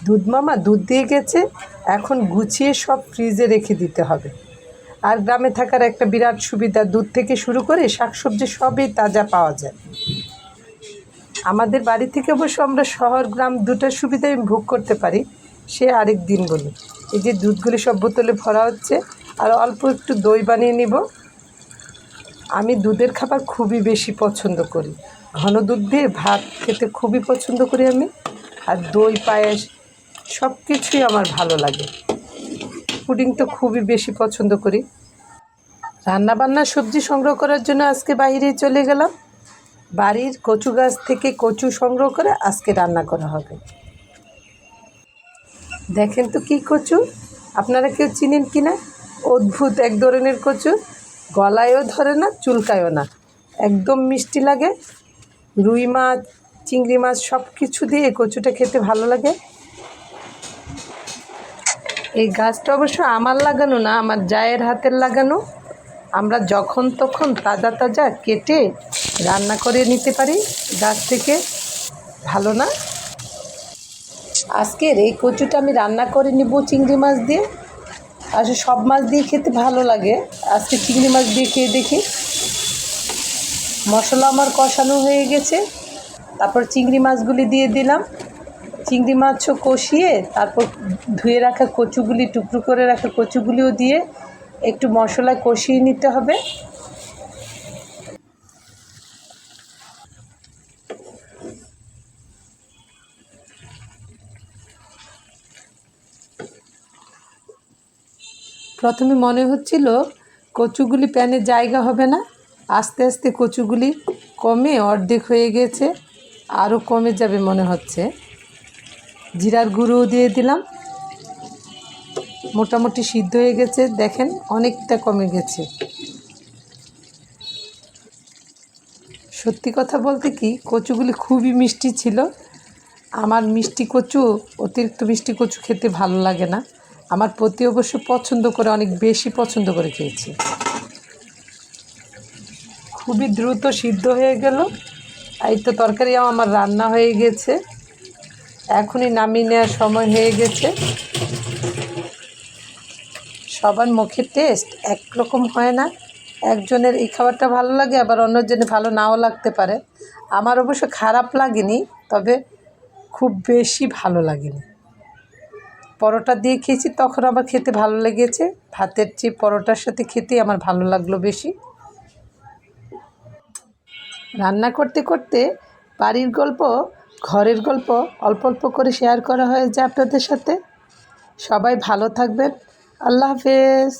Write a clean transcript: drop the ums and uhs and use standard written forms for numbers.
দুধ মামা দুধ দিয়ে গেছে, এখন গুছিয়ে সব ফ্রিজে রেখে দিতে হবে। আর গ্রামে থাকার একটা বিরাট সুবিধা, দুধ থেকে শুরু করে শাকসবজি সবই তাজা পাওয়া যায়। আমাদের বাড়ি থেকে অবশ্য আমরা শহর গ্রাম দুটার সুবিধাই ভোগ করতে পারি, সে আরেক দিন বলি। এই যে দুধগুলি সব বোতলে ভরা হচ্ছে, আর অল্প একটু দই বানিয়ে নিব। আমি দুধের খাবার খুবই বেশি পছন্দ করি, ঘন দুধ দিয়ে ভাত খেতে খুবই পছন্দ করি আমি। আর দই পায়েস সব কিছুই আমার ভালো লাগে। পুডিং তো খুবই বেশি পছন্দ করি। রান্নাবান্না সবজি সংগ্রহ করার জন্য আজকে বাইরে চলে গেলাম। বাড়ির কচু গাছ থেকে কচু সংগ্রহ করে আজকে রান্না করা হবে। দেখেন তো কী কচু, আপনারা কেউ চিনেন কি না? অদ্ভুত এক ধরনের কচু, গলায়ও ধরে না, চুলকায়ও না, একদম মিষ্টি লাগে। রুই মাছ, চিংড়ি মাছ সব কিছু দিয়ে এই কচুটা খেতে ভালো লাগে। এই গাছটা অবশ্য আমার লাগানো না, আমার জায়ের হাতের লাগানো। আমরা যখন তখন তাজা তাজা কেটে রান্না করে নিতে পারি গাছ থেকে, ভালো না? আজকের এই কচুটা আমি রান্না করে নিব চিংড়ি মাছ দিয়ে। আসলে সব মাছ দিয়ে খেতে ভালো লাগে, আজকে চিংড়ি মাছ দিয়ে খেয়ে দেখি। মশলা আমার কষানো হয়ে গেছে, তারপর চিংড়ি মাছগুলি দিয়ে দিলাম। চিংড়ি মাছও কষিয়ে তারপর ধুয়ে রাখা কচুগুলি, টুকরো করে রাখা কচুগুলিও দিয়ে একটু মশলায় কষিয়ে নিতে হবে। প্রথমে মনে হচ্ছিল কচুগুলি প্যানে জায়গা হবে না, আস্তে আস্তে কচুগুলি কমে অর্ধেক হয়ে গেছে, আরও কমে যাবে মনে হচ্ছে। জিরার গুঁড়োও দিয়ে দিলাম, মোটামুটি সিদ্ধ হয়ে গেছে, দেখেন অনেকটা কমে গেছে। সত্যি কথা বলতে কি, কচুগুলি খুবই মিষ্টি ছিল। আমার মিষ্টি কচু, অতিরিক্ত মিষ্টি কচু খেতে ভালো লাগে না। আমার পতি অবশ্য পছন্দ করে, অনেক বেশি পছন্দ করে খেয়েছি। খুবই দ্রুত সিদ্ধ হয়ে গেল। এই তো তরকারিও আমার রান্না হয়ে গেছে, এখনই নামিয়ে নেওয়ার সময় হয়ে গেছে। সবার মুখের টেস্ট একরকম হয় না, একজনের এই খাবারটা ভালো লাগে, আবার অন্যজনের ভালো নাও লাগতে পারে। আমার অবশ্য খারাপ লাগেনি, তবে খুব বেশি ভালো লাগেনি। পরোটা দিয়ে খেয়েছি, তখন আমার খেতে ভালো লেগেছে। ভাতের চেয়ে পরোটার সাথে খেতেই আমার ভালো লাগলো বেশি। রান্না করতে করতে বাড়ির গল্প, ঘরের গল্প অল্প অল্প করে শেয়ার করা হয়েছে আপনাদের সাথে। সবাই ভালো থাকবেন। আল্লাহ হাফেজ।